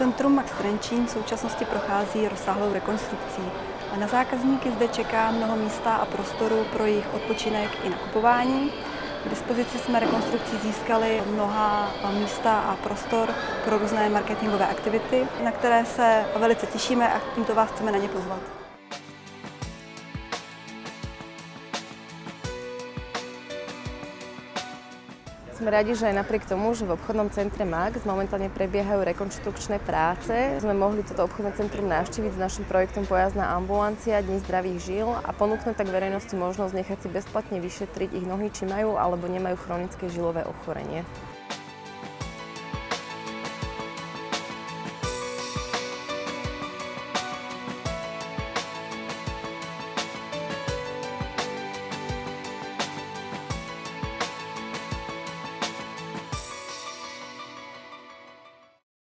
Centrum Max Trenčín v současnosti prochází rozsáhlou rekonstrukcí. A na zákazníky zde čeká mnoho místa a prostoru pro jejich odpočinek i nakupování. K dispozici jsme rekonstrukcí získali mnoha místa a prostor pro různé marketingové aktivity, na které se velice těšíme a tímto vás chceme na ně pozvat. Sme radi, že aj napriek tomu, že v obchodnom centre Max momentálne prebiehajú rekonštrukčné práce, sme mohli toto obchodné centrum navštíviť s našim projektom Pojazdná ambulancia Dni zdravých žil a ponúknuť tak verejnosti možnosť nechať si bezplatne vyšetriť ich nohy, či majú alebo nemajú chronické žilové ochorenie.